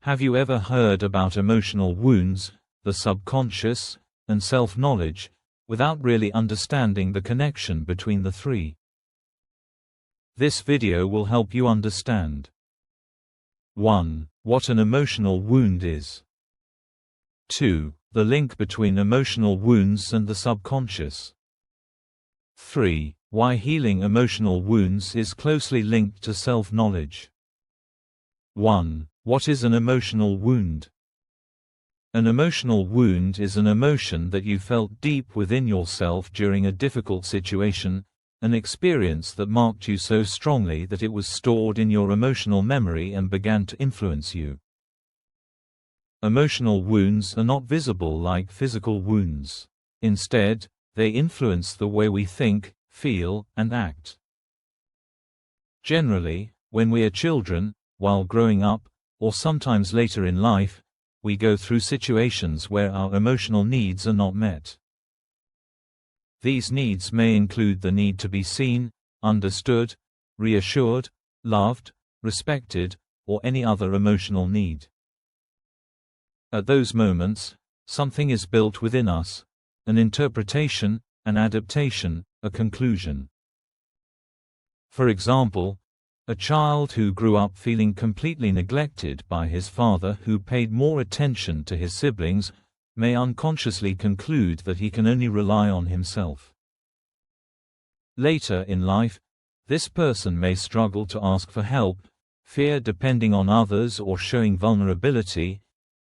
Have you ever heard about emotional wounds, the subconscious, and self-knowledge, without really understanding the connection between the three? This video will help you understand. 1. What an emotional wound is. 2. The link between emotional wounds and the subconscious. 3. Why healing emotional wounds is closely linked to self-knowledge. 1. What is an emotional wound? An emotional wound is an emotion that you felt deep within yourself during a difficult situation, an experience that marked you so strongly that it was stored in your emotional memory and began to influence you. Emotional wounds are not visible like physical wounds. Instead, they influence the way we think, feel, and act. Generally, when we are children, while growing up, or sometimes later in life, we go through situations where our emotional needs are not met. These needs may include the need to be seen, understood, reassured, loved, respected, or any other emotional need. At those moments, something is built within us, an interpretation, an adaptation, a conclusion. For example, a child who grew up feeling completely neglected by his father, who paid more attention to his siblings, may unconsciously conclude that he can only rely on himself. Later in life, this person may struggle to ask for help, fear depending on others or showing vulnerability,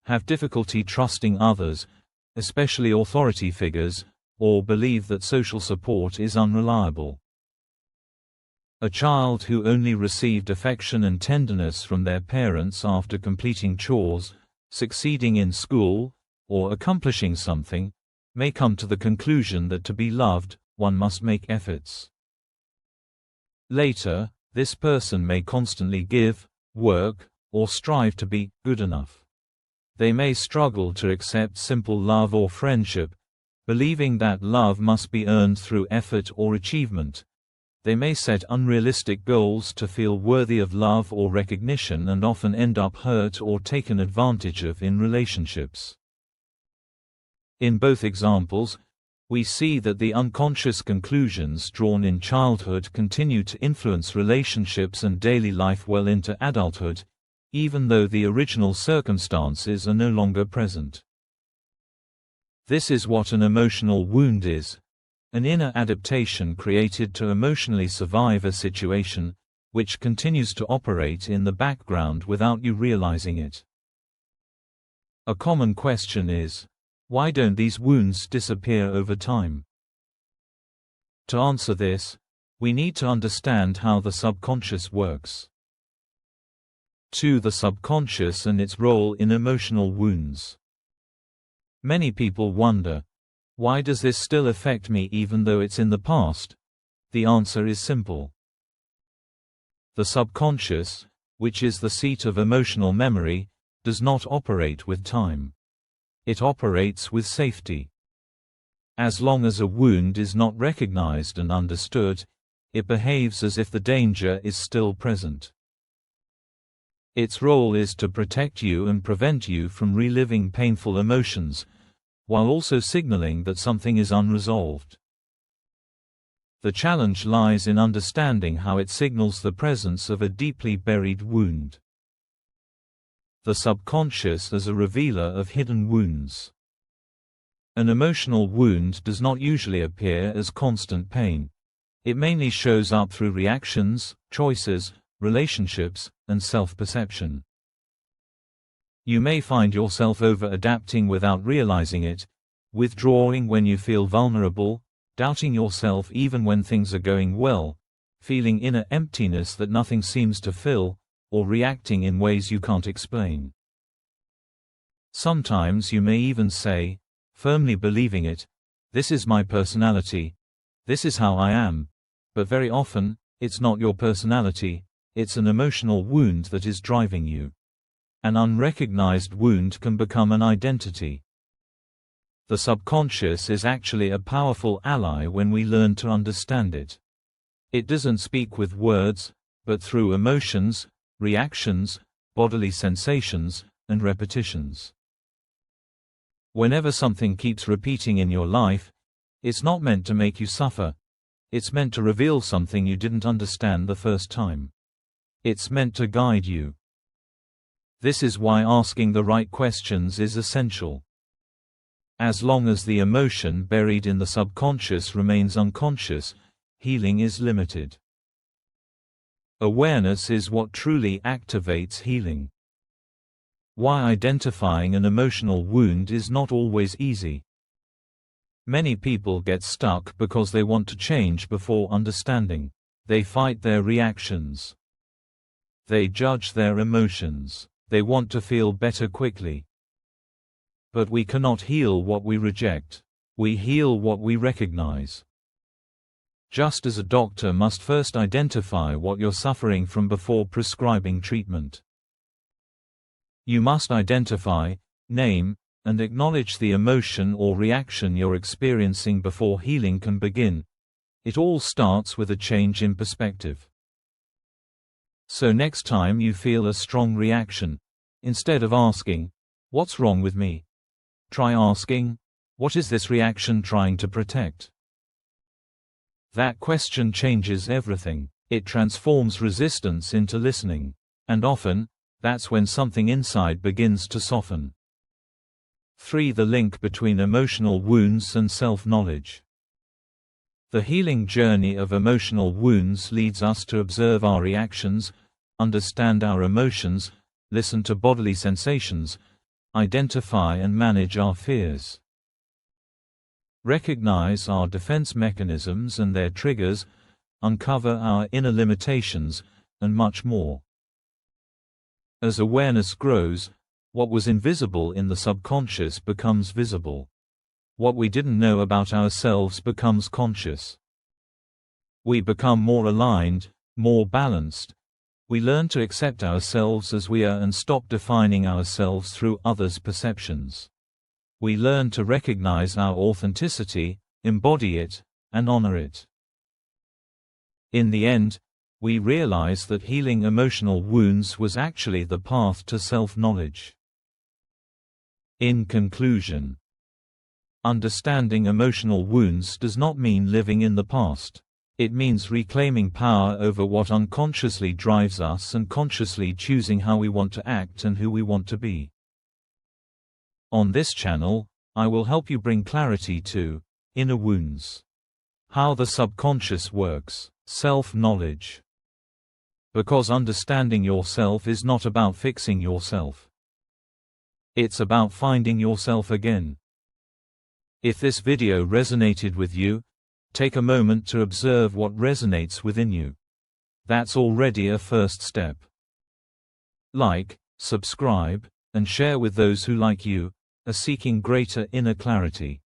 have difficulty trusting others, especially authority figures, or believe that social support is unreliable. A child who only received affection and tenderness from their parents after completing chores, succeeding in school, or accomplishing something, may come to the conclusion that to be loved, one must make efforts. Later, this person may constantly give, work, or strive to be good enough. They may struggle to accept simple love or friendship, believing that love must be earned through effort or achievement. They may set unrealistic goals to feel worthy of love or recognition and often end up hurt or taken advantage of in relationships. In both examples, we see that the unconscious conclusions drawn in childhood continue to influence relationships and daily life well into adulthood, even though the original circumstances are no longer present. This is what an emotional wound is. An inner adaptation created to emotionally survive a situation, which continues to operate in the background without you realizing it. A common question is, why don't these wounds disappear over time? To answer this, we need to understand how the subconscious works. 2. The subconscious and its role in emotional wounds. Many people wonder, why does this still affect me even though it's in the past? The answer is simple. The subconscious, which is the seat of emotional memory, does not operate with time. It operates with safety. As long as a wound is not recognized and understood, it behaves as if the danger is still present. Its role is to protect you and prevent you from reliving painful emotions, while also signaling that something is unresolved. The challenge lies in understanding how it signals the presence of a deeply buried wound. The subconscious as a revealer of hidden wounds. An emotional wound does not usually appear as constant pain. It mainly shows up through reactions, choices, relationships, and self-perception. You may find yourself over-adapting without realizing it, withdrawing when you feel vulnerable, doubting yourself even when things are going well, feeling inner emptiness that nothing seems to fill, or reacting in ways you can't explain. Sometimes you may even say, firmly believing it, this is my personality, this is how I am, but very often, it's not your personality, it's an emotional wound that is driving you. An unrecognized wound can become an identity. The subconscious is actually a powerful ally when we learn to understand it. It doesn't speak with words, but through emotions, reactions, bodily sensations, and repetitions. Whenever something keeps repeating in your life, it's not meant to make you suffer. It's meant to reveal something you didn't understand the first time. It's meant to guide you. This is why asking the right questions is essential. As long as the emotion buried in the subconscious remains unconscious, healing is limited. Awareness is what truly activates healing. Why identifying an emotional wound is not always easy. Many people get stuck because they want to change before understanding. They fight their reactions. They judge their emotions. They want to feel better quickly. But we cannot heal what we reject. We heal what we recognize. Just as a doctor must first identify what you're suffering from before prescribing treatment. You must identify, name, and acknowledge the emotion or reaction you're experiencing before healing can begin. It all starts with a change in perspective. So next time you feel a strong reaction, instead of asking, "What's wrong with me?" try asking, "What is this reaction trying to protect?" That question changes everything. It transforms resistance into listening. And often, that's when something inside begins to soften. 3. The link between emotional wounds and self-knowledge. The healing journey of emotional wounds leads us to observe our reactions, understand our emotions, listen to bodily sensations, identify and manage our fears. Recognize our defense mechanisms and their triggers, uncover our inner limitations, and much more. As awareness grows, what was invisible in the subconscious becomes visible. What we didn't know about ourselves becomes conscious. We become more aligned, more balanced. We learn to accept ourselves as we are and stop defining ourselves through others' perceptions. We learn to recognize our authenticity, embody it, and honor it. In the end, we realize that healing emotional wounds was actually the path to self-knowledge. In conclusion, understanding emotional wounds does not mean living in the past. It means reclaiming power over what unconsciously drives us and consciously choosing how we want to act and who we want to be. On this channel, I will help you bring clarity to inner wounds. How the subconscious works, self-knowledge. Because understanding yourself is not about fixing yourself. It's about finding yourself again. If this video resonated with you, take a moment to observe what resonates within you. That's already a first step. Like, subscribe, and share with those who, like you, are seeking greater inner clarity.